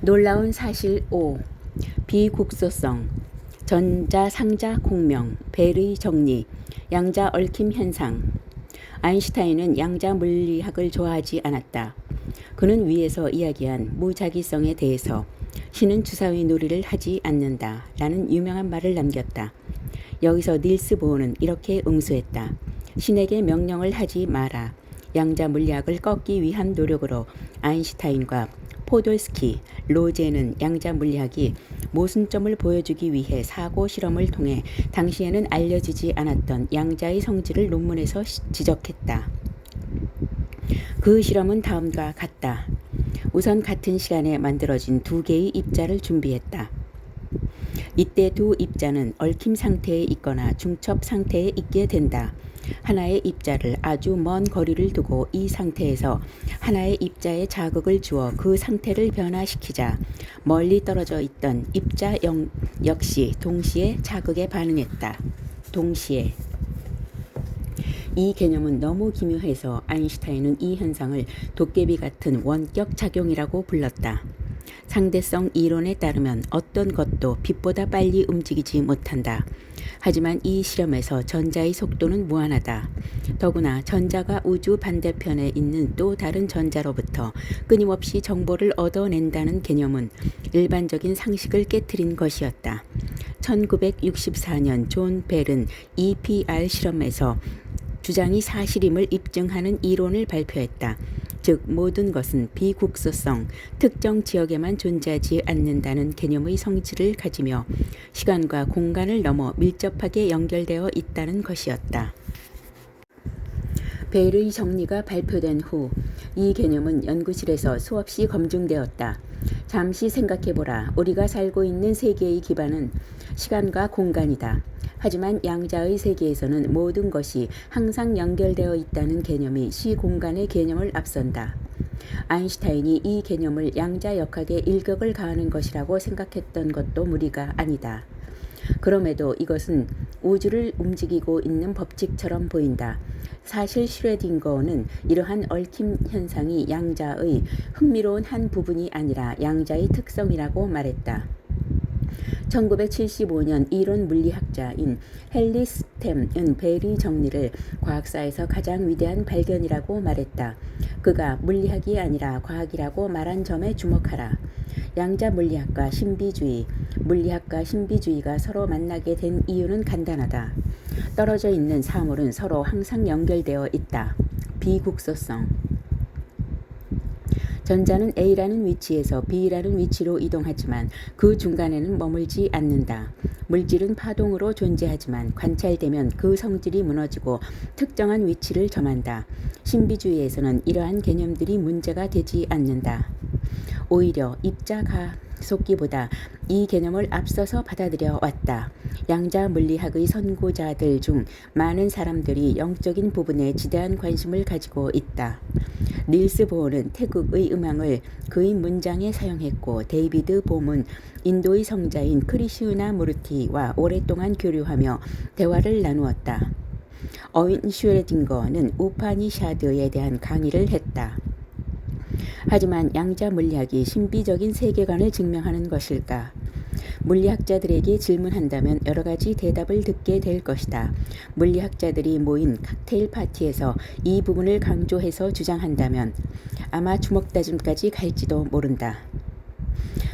놀라운 사실 5. 비국소성, 전자상자 공명, 벨의 정리, 양자 얽힘 현상. 아인슈타인은 양자 물리학을 좋아하지 않았다. 그는 위에서 이야기한 무작위성에 대해서 신은 주사위 놀이를 하지 않는다 라는 유명한 말을 남겼다. 여기서 닐스 보어는 이렇게 응수했다. 신에게 명령을 하지 마라. 양자 물리학을 꺾기 위한 노력으로 아인슈타인과 포돌스키, 로제는 양자 물리학이 모순점을 보여주기 위해 사고 실험을 통해 당시에는 알려지지 않았던 양자의 성질을 논문에서 지적했다. 그 실험은 다음과 같다. 우선 같은 시간에 만들어진 두 개의 입자를 준비했다. 이때 두 입자는 얽힘 상태에 있거나 중첩 상태에 있게 된다. 하나의 입자를 아주 먼 거리를 두고 이 상태에서 하나의 입자에 자극을 주어 그 상태를 변화시키자 멀리 떨어져 있던 입자 역시 동시에 자극에 반응했다. 동시에. 이 개념은 너무 기묘해서 아인슈타인은 이 현상을 도깨비 같은 원격 작용이라고 불렀다. 상대성 이론에 따르면 어떤 것도 빛보다 빨리 움직이지 못한다. 하지만 이 실험에서 전자의 속도는 무한하다. 더구나 전자가 우주 반대편에 있는 또 다른 전자로부터 끊임없이 정보를 얻어낸다는 개념은 일반적인 상식을 깨트린 것이었다. 1964년 존 벨은 EPR 실험에서 주장이 사실임을 입증하는 이론을 발표했다. 즉 모든 것은 비국소성, 특정 지역에만 존재하지 않는다는 개념의 성질을 가지며 시간과 공간을 넘어 밀접하게 연결되어 있다는 것이었다. 벨의 정리가 발표된 후 이 개념은 연구실에서 수없이 검증되었다. 잠시 생각해보라. 우리가 살고 있는 세계의 기반은 시간과 공간이다. 하지만 양자의 세계에서는 모든 것이 항상 연결되어 있다는 개념이 시공간의 개념을 앞선다. 아인슈타인이 이 개념을 양자역학에 일격을 가하는 것이라고 생각했던 것도 무리가 아니다. 그럼에도 이것은 우주를 움직이고 있는 법칙처럼 보인다. 사실 슈레딩거는 이러한 얽힘 현상이 양자의 흥미로운 한 부분이 아니라 양자의 특성이라고 말했다. 1975년 이론 물리학자인 헨리 스템은 벨의 정리를 과학사에서 가장 위대한 발견이라고 말했다. 그가 물리학이 아니라 과학이라고 말한 점에 주목하라. 양자 물리학과 신비주의, 물리학과 신비주의가 서로 만나게 된 이유는 간단하다. 떨어져 있는 사물은 서로 항상 연결되어 있다. 비국소성. 전자는 A라는 위치에서 B라는 위치로 이동하지만 그 중간에는 머물지 않는다. 물질은 파동으로 존재하지만 관찰되면 그 성질이 무너지고 특정한 위치를 점한다. 신비주의에서는 이러한 개념들이 문제가 되지 않는다. 오히려 입자 가속기보다 이 개념을 앞서서 받아들여 왔다. 양자 물리학의 선구자들 중 많은 사람들이 영적인 부분에 지대한 관심을 가지고 있다. 닐스 보어는 태국의 음악을 그의 문장에 사용했고 데이비드 봄은 인도의 성자인 크리슈나 무르티와 오랫동안 교류하며 대화를 나누었다. 어윈 슈레딩거는 우파니샤드에 대한 강의를 했다. 하지만 양자 물리학이 신비적인 세계관을 증명하는 것일까? 물리학자들에게 질문한다면 여러 가지 대답을 듣게 될 것이다. 물리학자들이 모인 칵테일 파티에서 이 부분을 강조해서 주장한다면 아마 주먹다짐까지 갈지도 모른다.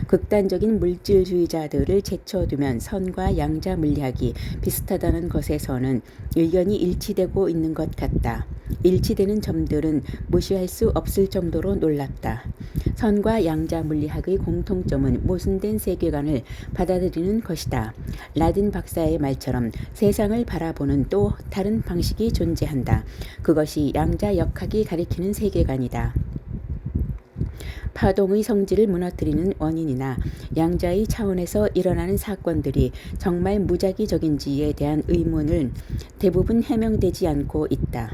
극단적인 물질주의자들을 제쳐두면 선과 양자 물리학이 비슷하다는 것에서는 의견이 일치되고 있는 것 같다. 일치되는 점들은 무시할 수 없을 정도로 놀랍다. 선과 양자 물리학의 공통점은 모순된 세계관을 받아들이는 것이다. 라딘 박사의 말처럼 세상을 바라보는 또 다른 방식이 존재한다. 그것이 양자 역학이 가리키는 세계관이다. 파동의 성질을 무너뜨리는 원인이나 양자의 차원에서 일어나는 사건들이 정말 무작위적인지에 대한 의문은 대부분 해명되지 않고 있다.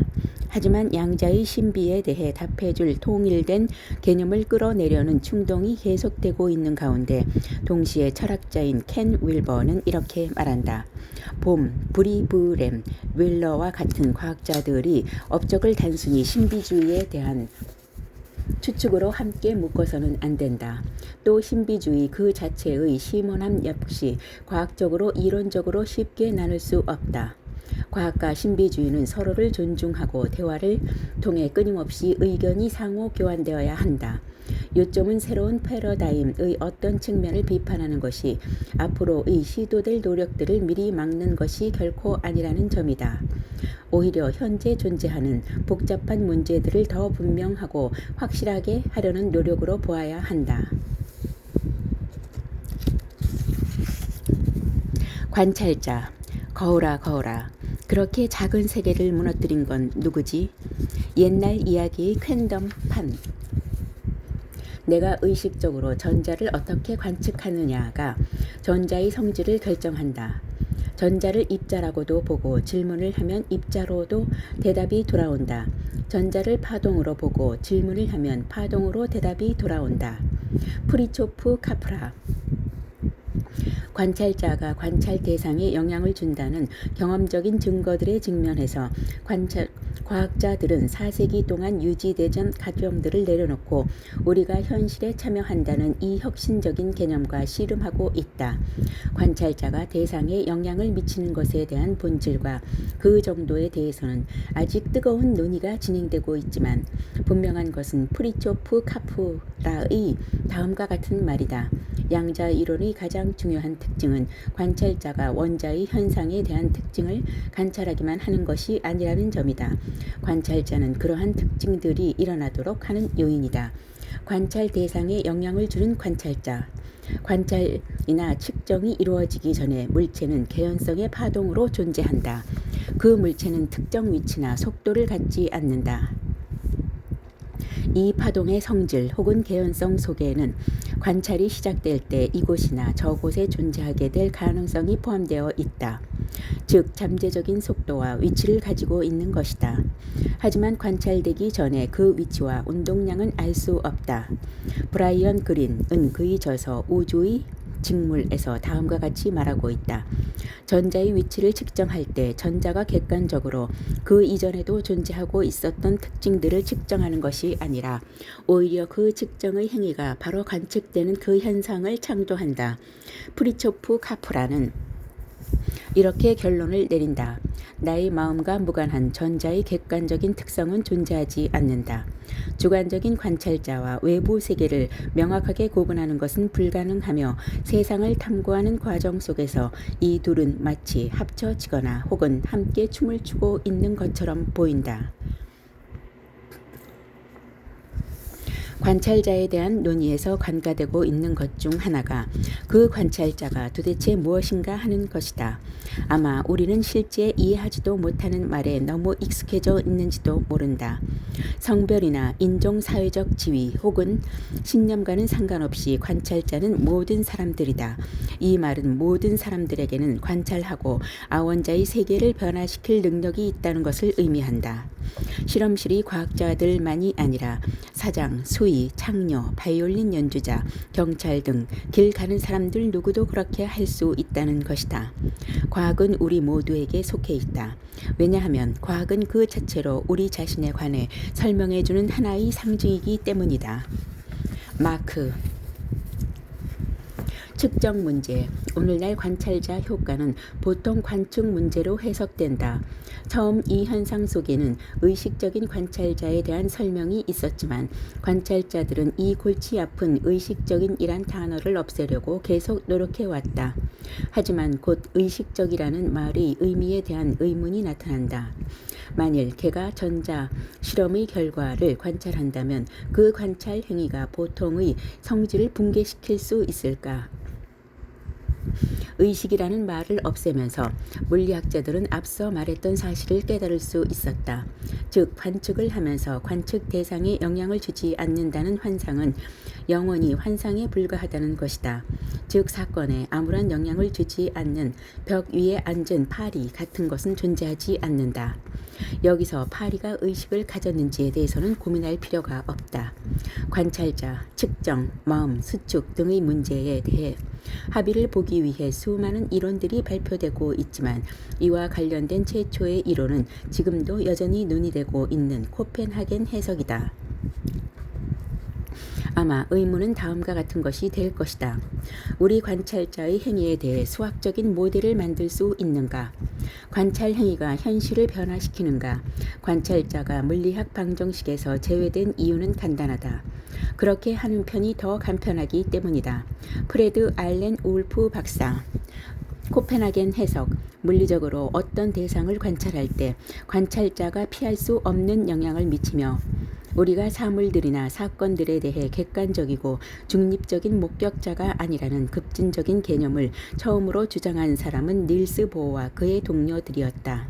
하지만 양자의 신비에 대해 답해줄 통일된 개념을 끌어내려는 충동이 계속되고 있는 가운데 동시에 철학자인 켄 윌버는 이렇게 말한다. 봄, 브리브렘, 웰러와 같은 과학자들이 업적을 단순히 신비주의에 대한 추측으로 함께 묶어서는 안 된다. 또 신비주의 그 자체의 시몬함 역시 과학적으로 이론적으로 쉽게 나눌 수 없다. 과학과 신비주의는 서로를 존중하고 대화를 통해 끊임없이 의견이 상호 교환되어야 한다. 요점은 새로운 패러다임의 어떤 측면을 비판하는 것이 앞으로의 시도될 노력들을 미리 막는 것이 결코 아니라는 점이다. 오히려 현재 존재하는 복잡한 문제들을 더 분명하고 확실하게 하려는 노력으로 보아야 한다. 관찰자. 거울아 거울아. 그렇게 작은 세계를 무너뜨린 건 누구지? 옛날 이야기의 퀸덤판. 내가 의식적으로 전자를 어떻게 관측하느냐가 전자의 성질을 결정한다. 전자를 입자라고도 보고 질문을 하면 입자로도 대답이 돌아온다. 전자를 파동으로 보고 질문을 하면 파동으로 대답이 돌아온다. 프리초프 카프라. 관찰자가 관찰 대상에 영향을 준다는 경험적인 증거들에 직면해서 과학자들은 4세기 동안 유지되던 가정들을 내려놓고 우리가 현실에 참여한다는 이 혁신적인 개념과 씨름하고 있다. 관찰자가 대상에 영향을 미치는 것에 대한 본질과 그 정도에 대해서는 아직 뜨거운 논의가 진행되고 있지만 분명한 것은 프리초프 카프라의 다음과 같은 말이다. 양자 이론의 가장 중요한 특징은 관찰자가 원자의 현상에 대한 특징을 관찰하기만 하는 것이 아니라는 점이다. 관찰자는 그러한 특징들이 일어나도록 하는 요인이다. 관찰 대상에 영향을 주는 관찰자. 관찰이나 측정이 이루어지기 전에 물체는 개연성의 파동으로 존재한다. 그 물체는 특정 위치나 속도를 갖지 않는다. 이 파동의 성질 혹은 개연성 속에는 관찰이 시작될 때 이곳이나 저곳에 존재하게 될 가능성이 포함되어 있다. 즉 잠재적인 속도와 위치를 가지고 있는 것이다. 하지만 관찰되기 전에 그 위치와 운동량은 알 수 없다. 브라이언 그린은 그의 저서 우주의 직물에서 다음과 같이 말하고 있다. 전자의 위치를 측정할 때 전자가 객관적으로 그 이전에도 존재하고 있었던 특징들을 측정하는 것이 아니라 오히려 그 측정의 행위가 바로 관측되는 그 현상을 창조한다. 프리초프 카프라는 이렇게 결론을 내린다. 나의 마음과 무관한 전자의 객관적인 특성은 존재하지 않는다. 주관적인 관찰자와 외부 세계를 명확하게 구분하는 것은 불가능하며 세상을 탐구하는 과정 속에서 이 둘은 마치 합쳐지거나 혹은 함께 춤을 추고 있는 것처럼 보인다. 관찰자에 대한 논의에서 관가되고 있는 것 중 하나가 그 관찰자가 도대체 무엇인가 하는 것이다. 아마 우리는 실제 이해하지도 못하는 말에 너무 익숙해져 있는지도 모른다. 성별이나 인종 사회적 지위 혹은 신념과는 상관없이 관찰자는 모든 사람들이다. 이 말은 모든 사람들에게는 관찰하고 아원자의 세계를 변화시킬 능력이 있다는 것을 의미한다. 실험실이 과학자들만이 아니라 사장, 수의, 창녀, 바이올린 연주자, 경찰 등 길 가는 사람들 누구도 그렇게 할 수 있다는 것이다. 과학은 우리 모두에게 속해 있다. 왜냐하면 과학은 그 자체로 우리 자신에 관해 설명해주는 하나의 상징이기 때문이다. 마크. 측정 문제. 오늘날 관찰자 효과는 보통 관측 문제로 해석된다. 처음 이 현상 속에는 의식적인 관찰자에 대한 설명이 있었지만 관찰자들은 이 골치 아픈 의식적인이란 단어를 없애려고 계속 노력해왔다. 하지만 곧 의식적이라는 말의 의미에 대한 의문이 나타난다. 만일 개가 전자 실험의 결과를 관찰한다면 그 관찰 행위가 보통의 성질을 붕괴시킬 수 있을까? 의식이라는 말을 없애면서 물리학자들은 앞서 말했던 사실을 깨달을 수 있었다. 즉 관측을 하면서 관측 대상에 영향을 주지 않는다는 환상은 영원히 환상에 불과하다는 것이다. 즉 사건에 아무런 영향을 주지 않는 벽 위에 앉은 파리 같은 것은 존재하지 않는다. 여기서 파리가 의식을 가졌는지에 대해서는 고민할 필요가 없다. 관찰자, 측정, 마음, 수축 등의 문제에 대해 합의를 보기 위해 수많은 이론들이 발표되고 있지만 이와 관련된 최초의 이론은 지금도 여전히 논의되고 있는 코펜하겐 해석이다. 아마 의문은 다음과 같은 것이 될 것이다. 우리 관찰자의 행위에 대해 수학적인 모델을 만들 수 있는가? 관찰 행위가 현실을 변화시키는가? 관찰자가 물리학 방정식에서 제외된 이유는 간단하다. 그렇게 하는 편이 더 간편하기 때문이다. 프레드 알렌 울프 박사. 코펜하겐 해석. 물리적으로 어떤 대상을 관찰할 때 관찰자가 피할 수 없는 영향을 미치며 우리가 사물들이나 사건들에 대해 객관적이고 중립적인 목격자가 아니라는 급진적인 개념을 처음으로 주장한 사람은 닐스 보어와 그의 동료들이었다.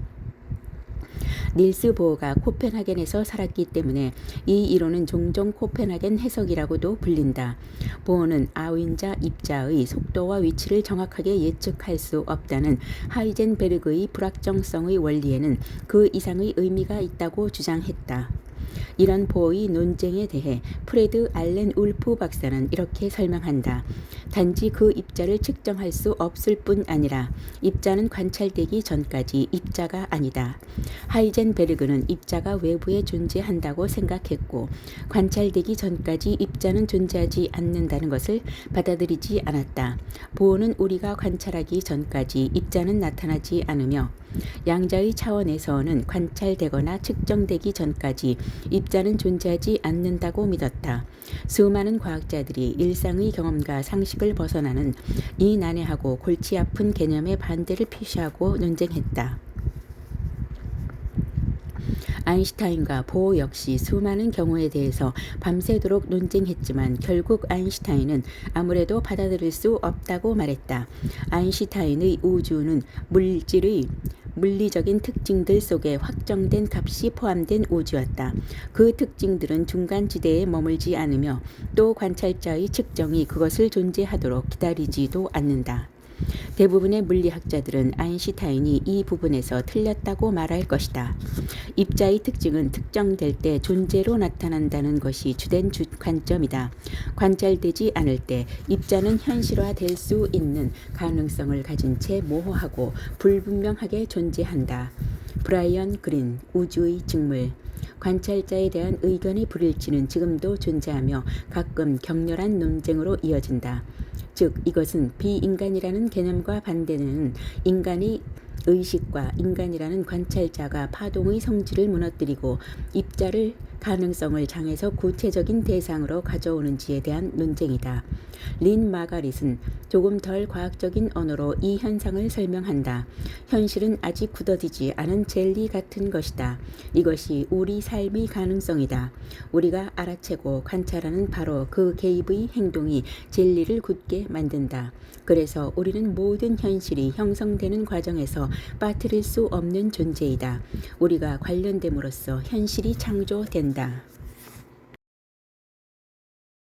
닐스 보어가 코펜하겐에서 살았기 때문에 이 이론은 종종 코펜하겐 해석이라고도 불린다. 보어는 아윈자 입자의 속도와 위치를 정확하게 예측할 수 없다는 하이젠베르그의 불확정성의 원리에는 그 이상의 의미가 있다고 주장했다. 이런 보어의 논쟁에 대해 프레드 알렌 울프 박사는 이렇게 설명한다. 단지 그 입자를 측정할 수 없을 뿐 아니라 입자는 관찰되기 전까지 입자가 아니다. 하이젠베르그는 입자가 외부에 존재한다고 생각했고 관찰되기 전까지 입자는 존재하지 않는다는 것을 받아들이지 않았다. 보어는 우리가 관찰하기 전까지 입자는 나타나지 않으며 양자의 차원에서는 관찰되거나 측정되기 전까지 입자는 존재하지 않는다고 믿었다. 수많은 과학자들이 일상의 경험과 상식을 벗어나는 이 난해하고 골치 아픈 개념의 반대를 표시하고 논쟁했다. 아인슈타인과 보어 역시 수많은 경우에 대해서 밤새도록 논쟁했지만 결국 아인슈타인은 아무래도 받아들일 수 없다고 말했다. 아인슈타인의 우주는 물질의 물리적인 특징들 속에 확정된 값이 포함된 우주였다. 그 특징들은 중간지대에 머물지 않으며 또 관찰자의 측정이 그것을 존재하도록 기다리지도 않는다. 대부분의 물리학자들은 아인슈타인이 이 부분에서 틀렸다고 말할 것이다. 입자의 특징은 특정될 때 존재로 나타난다는 것이 주된 관점이다. 관찰되지 않을 때 입자는 현실화될 수 있는 가능성을 가진 채 모호하고 불분명하게 존재한다. 브라이언 그린, 우주의 직물. 관찰자에 대한 의견의 불일치는 지금도 존재하며 가끔 격렬한 논쟁으로 이어진다. 즉 이것은 비인간이라는 개념과 반대되는 인간의 의식과 인간이라는 관찰자가 파동의 성질을 무너뜨리고 입자를 가능성을 장에서 구체적인 대상으로 가져오는지에 대한 논쟁이다. 린 마가릿은 조금 덜 과학적인 언어로 이 현상을 설명한다. 현실은 아직 굳어지지 않은 젤리 같은 것이다. 이것이 우리 삶의 가능성이다. 우리가 알아채고 관찰하는 바로 그 개입의 행동이 젤리를 굳게 만든다. 그래서 우리는 모든 현실이 형성되는 과정에서 빠뜨릴 수 없는 존재이다. 우리가 관련됨으로써 현실이 창조된다.